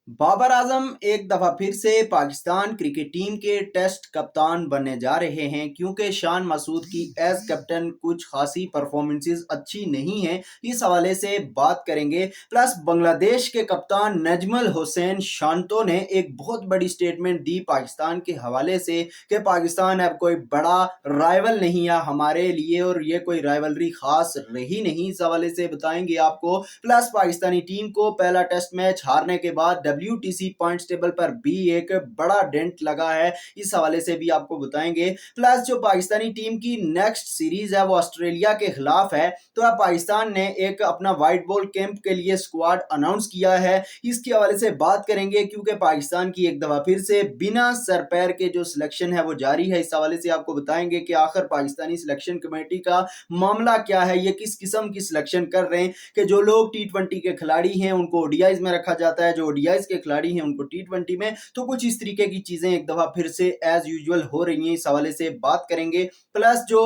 बाबर आजम एक दफा फिर से पाकिस्तान क्रिकेट टीम के टेस्ट कप्तान बनने जा रहे हैं क्योंकि शान मसूद की एज कैप्टन कुछ खासी परफॉर्मेंसेस अच्छी नहीं है। इस हवाले से बात करेंगे। प्लस बांग्लादेश के कप्तान नजमुल हुसैन शांतो ने एक बहुत बड़ी स्टेटमेंट दी पाकिस्तान के हवाले से कि पाकिस्तान अब कोई बड़ा राइवल नहीं है हमारे लिए और ये कोई राइवलरी खास रही नहीं। इस हवाले से बताएंगे आपको। प्लस पाकिस्तानी टीम को पहला टेस्ट मैच हारने के बाद WTC पॉइंट्स टेबल पर भी एक बड़ा डेंट लगा है, इस हवाले से भी आपको बताएंगे। प्लस जो पाकिस्तानी टीम की नेक्स्ट सीरीज है वो ऑस्ट्रेलिया के खिलाफ है, तो अब पाकिस्तान ने एक अपना व्हाइट बॉल कैंप के लिए स्क्वाड अनाउंस किया है, इसके हवाले से बात करेंगे। क्योंकि पाकिस्तान की एक दफा फिर से बिना सर पैर के जो सिलेक्शन है वो जारी है, इस हवाले से आपको बताएंगे कि आखिर पाकिस्तानी सिलेक्शन कमेटी का मामला क्या है, ये किस किस्म की सिलेक्शन कर रहे हैं कि जो लोग T20 के खिलाड़ी हैं उनको ओडीआईज में रखा जाता है, जो ओडीआईज के खिलाड़ी हैं उनको T20 में। तो कुछ इस तरीके की चीजें एक दफा फिर से एज यूजुअल हो रही हैं, इस हवाले से बात करेंगे। प्लस जो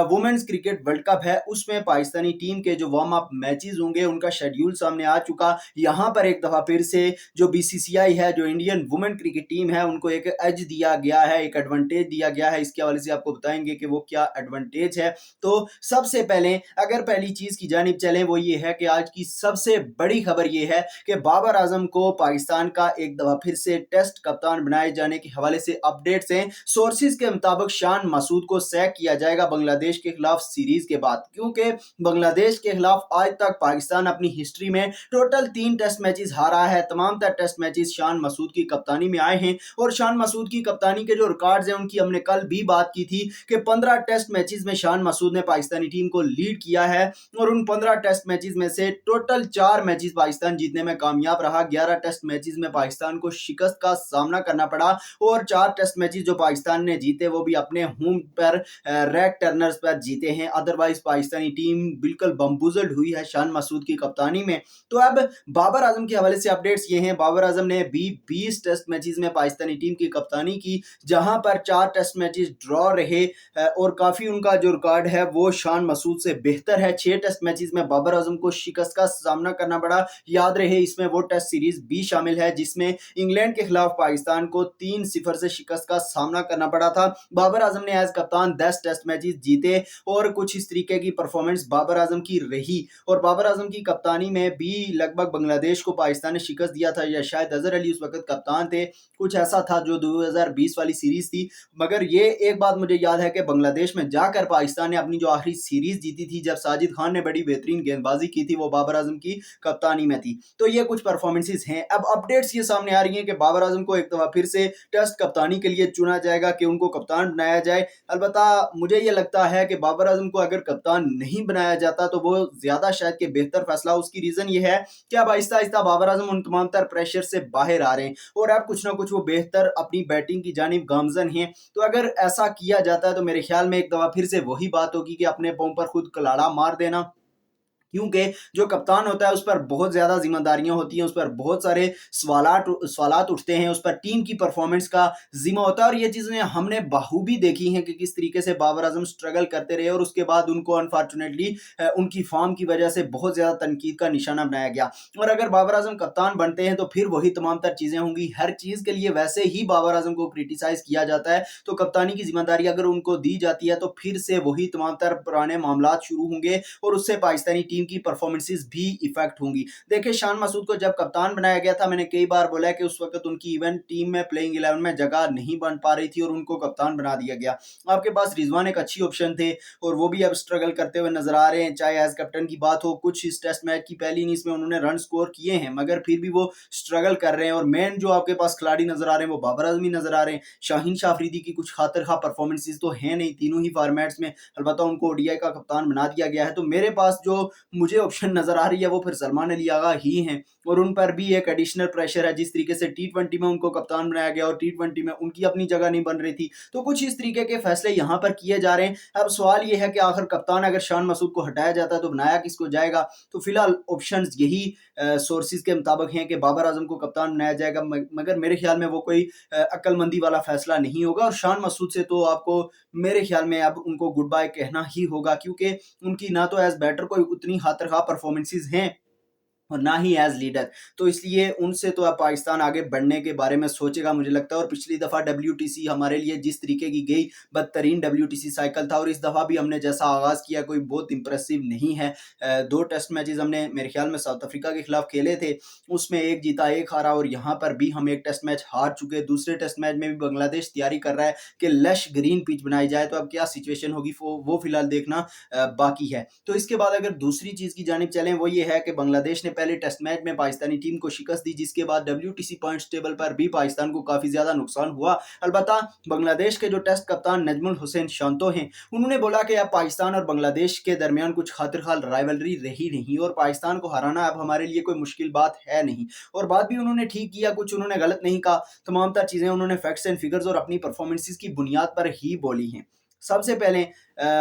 वुमेन्स क्रिकेट वर्ल्ड कप है उसमें पाकिस्तानी टीम के जो वार्म अप मैचेस होंगे उनका शेड्यूल सामने आ चुका। यहाँ पर एक दफा फिर से जो BCCI है, जो इंडियन वुमेन क्रिकेट टीम है, उनको एक एज दिया गया है, एक एडवांटेज दिया गया है। इसके हवाले से आपको बताएंगे कि वो क्या एडवांटेज है। तो सबसे पहले अगर पहली चीज की जानिब चलें वो ये है कि आज की सबसे बड़ी खबर ये है कि बाबर आजम को पाकिस्तान का एक दफा फिर से टेस्ट कप्तान बनाए जाने के हवाले से अपडेट्स हैं। सोर्सेज के मुताबिक शान मसूद को सैक किया जाएगा बांग्लादेश के खिलाफ सीरीज के बाद, क्योंकि बांग्लादेश के खिलाफ आज तक पाकिस्तान अपनी हिस्ट्री में टोटल 3 टेस्ट मैचेस हारा है। तमाम टेस्ट मैचेस शान मसूद की कप्तानी में आए हैं और शान मसूद की कप्तानी के जो रिकॉर्ड्स हैं उनकी हमने कल भी बात की थी कि 15 टेस्ट मैचेस में शान मसूद ने पाकिस्तानी टीम को लीड किया है और उन 15 टेस्ट मैचेस में से टोटल 4 मैचेस पाकिस्तान जीतने में कामयाब रहा। 11 टेस्ट मैचेस में पाकिस्तान को शिकस्त का सामना करना पड़ा और 4 टेस्ट मैचेस जो पाकिस्तान ने जीते वो भी अपने होम पर रैक टर्नर्स पर जीते हैं। अदरवाइज पाकिस्तानी टीम बिल्कुल बम्बूजल्ड हुई है शान मसूद की कप्तानी में। तो अब बाबर आजम के हवाले से अपडेट्स ये हैं। बाबर आजम ने भी 20 टेस्ट मैचेस में पाकिस्तानी टीम की कप्तानी की, जहां पर 4 टेस्ट मैचेस ड्रॉ रहे और काफी उनका जो रिकॉर्ड है वो शान मसूद से बेहतर है। 6 टेस्ट मैचेस में बाबर आजम को शिकस्त का सामना करना पड़ा। याद रहे इसमें वो टेस्ट सीरीज भी शामिल है जिसमें इंग्लैंड के खिलाफ पाकिस्तान को 3-0 से शिकस्त का सामना करना पड़ा था। बाबर आजम ने एज कप्तान 10 टेस्ट मैचेस जीते और कुछ इस तरीके की परफॉर्मेंस बाबर आजम की रही। और बाबर आजम की कप्तानी में भी लगभग बांग्लादेश को पाकिस्तान ने शिकस्त दिया था, या शायद अजहर अली उस वक्त कप्तान थे, कुछ ऐसा था, जो 2020 वाली सीरीज थी। मगर ये एक बात मुझे याद है कि बांग्लादेश में जाकर पाकिस्तान ने अपनी जो आखिरी सीरीज जीती थी जब साजिद खान ने बड़ी बेहतरीन गेंदबाजी की थी, वो बाबर आजम की कप्तानी में थी। तो ये कुछ परफॉर्मेंसेस हैं। अब अपडेट्स ये सामने आ रही हैं कि बाबर आजम को एक दफा फिर से टेस्ट कप्तानी के लिए चुना जाएगा, कि उनको कप्तान बनाया जाए। अलबत्ता मुझे ये लगता है कि बाबर आजम को अगर कप्तान नहीं बनाया जाता तो वो ज्यादा शायद के बेहतर फैसला। उसकी रीजन ये है कि अब आहिस्ता आहिस्ता बाबर आजम उन तमाम तर प्रेशर से बाहर आ रहे हैं और अब कुछ ना कुछ वो बेहतर अपनी बैटिंग की जानिब गामजन हैं। तो अगर ऐसा किया जाता है तो मेरे ख्याल में एक दफा फिर से वही बात होगी कि अपने पांव पर खुद कुल्हाड़ा मार देना, क्योंकि जो कप्तान होता है उस पर बहुत ज़्यादा जिम्मेदारियां होती हैं, उस पर बहुत सारे सवालात उठते हैं, उस पर टीम की परफॉर्मेंस का जिम्मा होता है। और ये चीज़ें हमने बाखूबी देखी हैं कि किस तरीके से बाबर आजम स्ट्रगल करते रहे और उसके बाद उनको अनफॉर्चुनेटली उनकी फॉर्म की वजह से बहुत ज़्यादा तनकीद का निशाना बनाया गया। और अगर बाबर आजम कप्तान बनते हैं तो फिर वही तमाम तर चीज़ें होंगी। हर चीज़ के लिए वैसे ही बाबर आजम को क्रिटिसाइज किया जाता है, तो कप्तानी की जिम्मेदारी अगर उनको दी जाती है तो फिर से वही तमाम तर पुराने मामला शुरू होंगे और उससे पाकिस्तानी टीम की परफॉर्मेंसेस भी इफेक्ट होंगी। देखिए शान मसूद को जब कप्तान बनाया गया था, मैंने कई बार बोला है कि उस वक्त उनकी इवेंट टीम में प्लेइंग 11 में जगह नहीं बन पा रही थी और उनको कप्तान बना दिया गया। आपके पास रिजवान एक अच्छी ऑप्शन थे और वो भी अब स्ट्रगल करते हुए नजर आ रहे हैं। चाहे एज कैप्टन की बात हो, कुछ इस टेस्ट मैच की पहली इनिंग्स में उन्होंने रन स्कोर किए हैं मगर फिर भी वो स्ट्रगल कर रहे हैं। और मेन जो आपके पास खिलाड़ी नजर आ रहे हैं वो बाबर आजमी नजर आ रहे हैं। शाहीन शाह अफरीदी की कुछ खातिर खा परफॉर्मेंसेज तो है नहीं तीनों ही फॉर्मेट्स में, अलबत्ता उनको ओडीआई का कप्तान बना दिया गया है। तो मेरे पास जो मुझे ऑप्शन नजर आ रही है वो फिर सलमान अली आगा ही हैं और उन पर भी एक एडिशनल प्रेशर है। जिस तरीके से T20 में उनको कप्तान बनाया गया और T20 में उनकी अपनी जगह नहीं बन रही थी, तो कुछ इस तरीके के फैसले यहाँ पर किए जा रहे हैं। अब सवाल ये है कि आखिर कप्तान अगर शान मसूद को हटाया जाता है तो बनाया किसको जाएगा। तो फिलहाल ऑप्शन यही सोर्सेज के मुताबिक हैं कि बाबर आजम को कप्तान बनाया जाएगा, मगर मेरे ख्याल में वो कोई अक्लमंदी वाला फैसला नहीं होगा। और शान मसूद से तो आपको मेरे ख्याल में अब उनको गुड बाय कहना ही होगा, क्योंकि उनकी ना तो एज बैटर कोई उतनी खातिर खा परफॉर्मेंसेज हैं और ना ही एज लीडर। तो इसलिए उनसे तो अब पाकिस्तान आगे बढ़ने के बारे में सोचेगा मुझे लगता है। और पिछली दफ़ा WTC हमारे लिए जिस तरीके की गई, बदतरीन WTC साइकिल था, और इस दफ़ा भी हमने जैसा आगाज़ किया कोई बहुत इंप्रेसिव नहीं है। 2 टेस्ट मैचेस हमने मेरे ख्याल में साउथ अफ्रीका के खिलाफ खेले थे, उसमें 1 जीता 1 हारा, और यहाँ पर भी हम 1 टेस्ट मैच हार चुके। दूसरे टेस्ट मैच में भी बांग्लादेश तैयारी कर रहा है कि लश ग्रीन पिच बनाई जाए, तो अब क्या सिचुएशन होगी वो फिलहाल देखना बाकी है। तो इसके बाद अगर दूसरी चीज़ की जानिब चलें, वो ये है कि बांग्लादेश ने पहले टेस्ट मैच में पाकिस्तानी टीम को शिकस्त दी, जिसके बाद WTC पॉइंट्स टेबल पर भी पाकिस्तान को काफ़ी ज़्यादा नुकसान हुआ। अलबत्ता बांग्लादेश के जो टेस्ट कप्तान नजमुल हुसैन शांतो हैं, उन्होंने बोला कि अब पाकिस्तान और बांग्लादेश के दरमियान कुछ खातिर खाल राइवलरी रही नहीं, और पाकिस्तान को हराना अब हमारे लिए कोई मुश्किल बात है नहीं। और बात भी उन्होंने ठीक किया, कुछ उन्होंने गलत नहीं कहा। तमाम तर चीज़ें उन्होंने फैक्ट्स एंड फिगर्स और अपनी परफॉर्मेंसेस की बुनियाद पर ही बोली हैं। सबसे पहले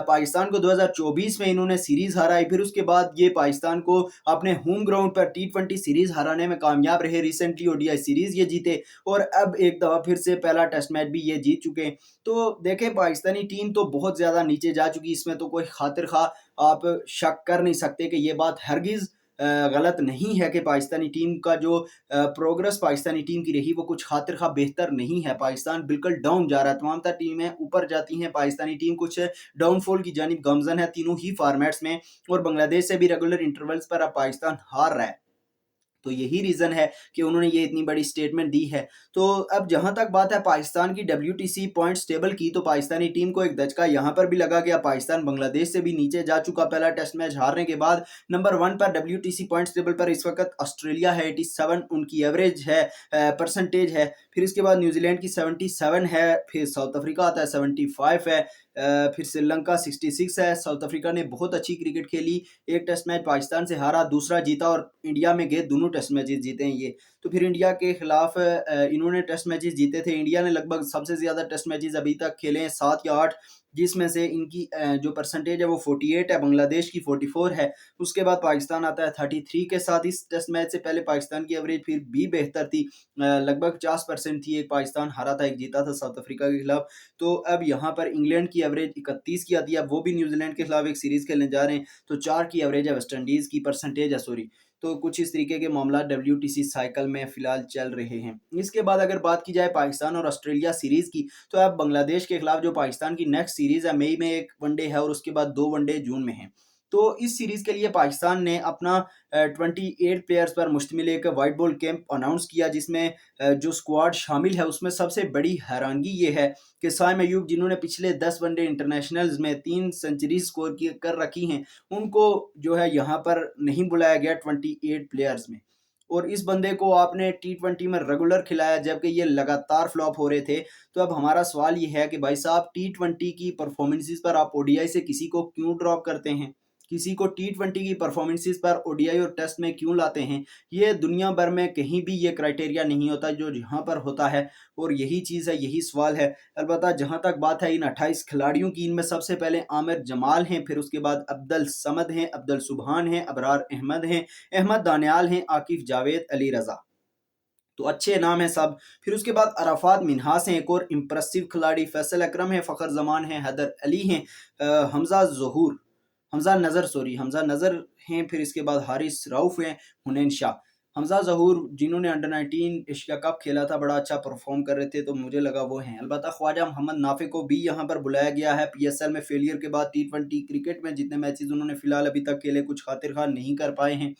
पाकिस्तान को 2024 में इन्होंने सीरीज हराई, फिर उसके बाद ये पाकिस्तान को अपने होम ग्राउंड पर T20 सीरीज हराने में कामयाब रहे। रिसेंटली ODI सीरीज ये जीते, और अब एक दफ़ा फिर से पहला टेस्ट मैच भी ये जीत चुके। तो देखें, पाकिस्तानी टीम तो बहुत ज़्यादा नीचे जा चुकी, इसमें तो कोई खातिर खा आप शक कर नहीं सकते कि ये बात हरगिज़ गलत नहीं है कि पाकिस्तानी टीम का जो प्रोग्रेस पाकिस्तानी टीम की रही वो कुछ खातिर खा बेहतर नहीं है। पाकिस्तान बिल्कुल डाउन जा रहा है, तमाम तर टीमें ऊपर जाती हैं, पाकिस्तानी टीम कुछ डाउनफॉल की जानिब गामजन है तीनों ही फॉर्मेट्स में। और बांग्लादेश से भी रेगुलर इंटरवल्स पर अब पाकिस्तान हार रहा है। तो यही रीज़न है कि उन्होंने ये इतनी बड़ी स्टेटमेंट दी है। तो अब जहाँ तक बात है पाकिस्तान की WTC पॉइंट्स टेबल की, तो पाकिस्तानी टीम को एक दचका यहाँ पर भी लगा कि अब पाकिस्तान बांग्लादेश से भी नीचे जा चुका। पहला टेस्ट मैच हारने के बाद नंबर 1 पर WTC पॉइंट्स टेबल पर इस वक्त ऑस्ट्रेलिया है, 87 उनकी एवरेज है, परसेंटेज है। फिर इसके बाद न्यूजीलैंड की 77 है, फिर साउथ अफ्रीका आता है 75 है, फिर श्रीलंका 66 है। साउथ अफ्रीका ने बहुत अच्छी क्रिकेट खेली, एक टेस्ट मैच पाकिस्तान से हारा, दूसरा जीता, और इंडिया में गए, दोनों टेस्ट मैचेस जीते हैं ये। तो फिर इंडिया के खिलाफ इन्होंने टेस्ट मैचेस जीते थे। इंडिया ने लगभग सबसे ज़्यादा टेस्ट मैचेस अभी तक खेले हैं, 7 या 8, जिसमें से इनकी जो परसेंटेज है वो 48 है, बांग्लादेश की 44 है। उसके बाद पाकिस्तान आता है 33 के साथ। इस टेस्ट मैच से पहले पाकिस्तान की एवरेज फिर भी बेहतर थी, लगभग 50% थी। एक पाकिस्तान हारा था, एक जीता था साउथ अफ्रीका के खिलाफ। तो अब यहाँ पर इंग्लैंड की एवरेज 31 की आती है, अब वो भी न्यूजीलैंड के खिलाफ एक सीरीज़ खेलने जा रहे हैं, तो 4 की एवरेज है, वेस्ट इंडीज़ की परसेंटेज है, सॉरी। तो कुछ इस तरीके के मामला WTC साइकिल में फ़िलहाल चल रहे हैं। इसके बाद अगर बात की जाए पाकिस्तान और ऑस्ट्रेलिया सीरीज़ की, तो अब बांग्लादेश के खिलाफ जो पाकिस्तान की नेक्स्ट सीरीज़ है, मई में 1 वनडे है, और उसके बाद 2 वनडे जून में है। तो इस सीरीज़ के लिए पाकिस्तान ने अपना 28 प्लेयर्स पर मुश्तमिल एक व्हाइट बॉल कैंप अनाउंस किया, जिसमें जो स्क्वाड शामिल है उसमें सबसे बड़ी हैरानगी ये है कि साइम अयूब, जिन्होंने पिछले 10 वनडे इंटरनेशनल्स में 3 सेंचुरी स्कोर कर रखी हैं, उनको जो है यहाँ पर नहीं बुलाया गया 28 प्लेयर्स में। और इस बंदे को आपने T20 में रेगुलर खिलाया, जबकि ये लगातार फ्लॉप हो रहे थे। तो अब हमारा सवाल ये है कि भाई साहब, T20 की परफॉर्मेंसेस पर आप ODI से किसी को क्यों ड्रॉप करते हैं? किसी को T20 की परफॉर्मेंसेस पर ODI और टेस्ट में क्यों लाते हैं? ये दुनिया भर में कहीं भी ये क्राइटेरिया नहीं होता जो यहाँ पर होता है, और यही चीज़ है, यही सवाल है। अलबत्ता जहाँ तक बात है इन 28 खिलाड़ियों की, इनमें सबसे पहले आमिर जमाल हैं, फिर उसके बाद अब्दुल समद हैं, अब्दुल सुबहान हैं, अबरार अहमद हैं, अहमद दानियाल हैं, आकिफ जावेद, अली रज़ा। तो अच्छे नाम हैं सब। फिर उसके बाद अराफात मिन्हास हैं, एक और इम्प्रेसिव खिलाड़ी, फैसल अकरम है, फ़खर जमान है, हैदर अली हैं, हमजा नज़र हैं, फिर इसके बाद हारिस रऊफ़ हैं, हुनैन शाह। हमजा ज़हूर जिन्होंने अंडर 19 एशिया कप खेला था, बड़ा अच्छा परफॉर्म कर रहे थे, तो मुझे लगा वो हैं। अलबत्ता ख्वाजा मोहम्मद नाफे को भी यहाँ पर बुलाया गया है। PSL में फेलियर के बाद T20 क्रिकेट में जितने मैचेस उन्होंने फिलहाल अभी तक खेले, कुछ खातिर खा नहीं कर पाए हैं।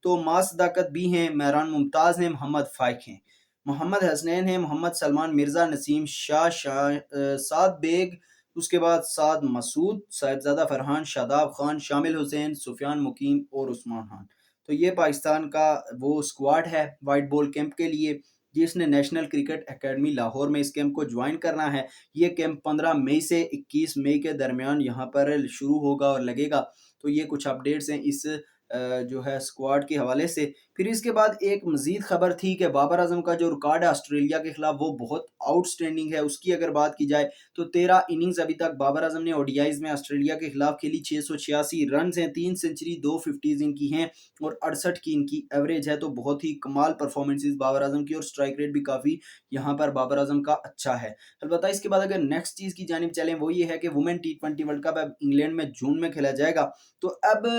तो मास सदाकत भी हैं, मेहरान मुमताज़ हैं, मोहम्मद फ़ाइक हैं, मोहम्मद हसनैन हैं, मोहम्मद सलमान मिर्ज़ा, नसीम साद बेग, उसके बाद साद मसूद, साहिबजादा फरहान, शादाब खान, शामिल हुसैन, सुफियान मुकीम और उस्मान खान। तो ये पाकिस्तान का वो स्क्वाड है वाइट बॉल कैंप के लिए, जिसने नेशनल क्रिकेट एकेडमी लाहौर में इस कैंप को ज्वाइन करना है। ये कैंप 15 मई से 21 मई के दरमियान यहाँ पर शुरू होगा और लगेगा। तो ये कुछ अपडेट्स हैं इस जो है स्क्वाड के हवाले से। फिर इसके बाद एक मज़ीद खबर थी कि बाबर आजम का जो रिकॉर्ड है ऑस्ट्रेलिया के खिलाफ, वो बहुत आउटस्टैंडिंग है। उसकी अगर बात की जाए तो 13 इनिंग्स अभी तक बाबर आजम ने ODIs में ऑस्ट्रेलिया के खिलाफ खेली, 686 रन हैं, 3 सेंचुरी 2 50s इनकी हैं, और 68 की इनकी एवरेज है। तो बहुत ही कमाल परफॉर्मेंसेस बाबर आजम की, और स्ट्राइक रेट भी काफ़ी यहाँ पर बाबर आजम का अच्छा है। अलबत्ता इसके बाद अगर नेक्स्ट चीज़ की जानिब चलें, वो ये है कि वुमेन T20 वर्ल्ड कप अब इंग्लैंड में जून में खेला जाएगा। तो अब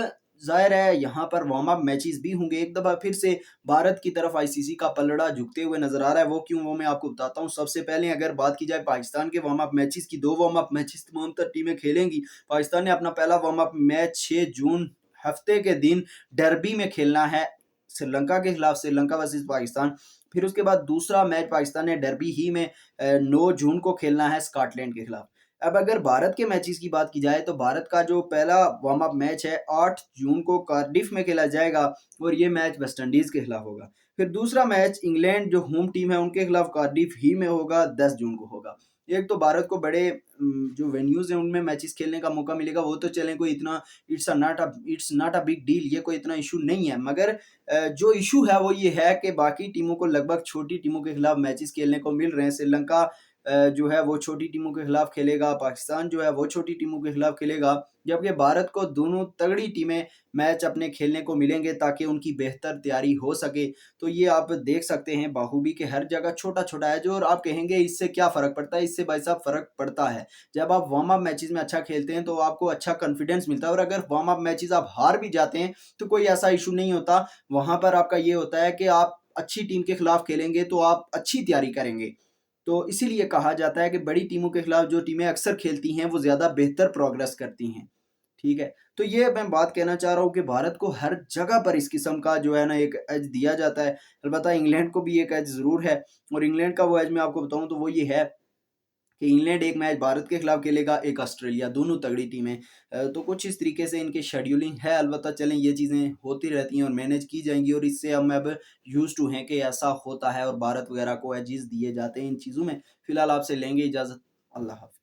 ज़ाहिर है यहाँ पर वार्म अप मैचेस भी होंगे। एक दफ़ा फिर से भारत की तरफ आईसीसी का पलड़ा झुकते हुए नज़र आ रहा है। वो क्यों, वो मैं आपको बताता हूँ। सबसे पहले अगर बात की जाए पाकिस्तान के वार्म अप मैचेस की, 2 वार्म अप मैचेस तमाम तर टीमें खेलेंगी। पाकिस्तान ने अपना पहला वार्म अप मैच 6 जून हफ्ते के दिन डर्बी में खेलना है श्रीलंका के खिलाफ, श्रीलंका वर्सेस पाकिस्तान। फिर उसके बाद दूसरा मैच पाकिस्तान ने डर्बी ही में 9 जून को खेलना है स्कॉटलैंड के खिलाफ। अब अगर भारत के मैचेस की बात की जाए तो भारत का जो पहला वार्म अप मैच है 8 जून को कार्डिफ में खेला जाएगा और ये मैच वेस्ट इंडीज के खिलाफ होगा। फिर दूसरा मैच इंग्लैंड जो होम टीम है उनके खिलाफ कार्डिफ ही में होगा, 10 जून को होगा। एक तो भारत को बड़े जो वेन्यूज हैं उनमें मैचेस खेलने का मौका मिलेगा, वो तो चलें कोई इतना it's not a big deal, ये कोई इतना इशू नहीं है। मगर जो इशू है वो ये है कि बाकी टीमों को लगभग छोटी टीमों के खिलाफ मैचेस खेलने को मिल रहे हैं। श्रीलंका जो है वो छोटी टीमों के खिलाफ खेलेगा, पाकिस्तान जो है वो छोटी टीमों के खिलाफ खेलेगा, जबकि भारत को दोनों तगड़ी टीमें मैच अपने खेलने को मिलेंगे ताकि उनकी बेहतर तैयारी हो सके। तो ये आप देख सकते हैं बाहुबी के हर जगह छोटा-छोटा है जो, और आप कहेंगे इससे क्या फ़र्क पड़ता है? इससे भाई साहब फ़र्क पड़ता है। जब आप वार्म अप मैचेस में अच्छा खेलते हैं तो आपको अच्छा कॉन्फिडेंस मिलता है, और अगर वार्म अप मैचेस आप हार भी जाते हैं तो कोई ऐसा इशू नहीं होता। वहाँ पर आपका ये होता है कि आप अच्छी टीम के खिलाफ खेलेंगे तो आप अच्छी तैयारी करेंगे। तो इसीलिए कहा जाता है कि बड़ी टीमों के खिलाफ जो टीमें अक्सर खेलती हैं वो ज़्यादा बेहतर प्रोग्रेस करती हैं। ठीक है? तो ये मैं बात कहना चाह रहा हूँ कि भारत को हर जगह पर इस किस्म का जो है ना एक एज दिया जाता है। अलबत्ता इंग्लैंड को भी एक एज ज़रूर है, और इंग्लैंड का वो एज मैं आपको बताऊँ तो वो ये है कि इंग्लैंड एक मैच भारत के खिलाफ खेलेगा, एक ऑस्ट्रेलिया, दोनों तगड़ी टीमें। तो कुछ इस तरीके से इनकी शेड्यूलिंग है। अलबत्ता चलें ये चीज़ें होती रहती हैं और मैनेज की जाएँगी, और इससे हम अब यूज़्ड टू हैं कि ऐसा होता है और भारत वगैरह को एजेस दिए जाते हैं इन चीज़ों में। फ़िलहाल आपसे लेंगे इजाज़त। अल्लाह हाफ़िज़।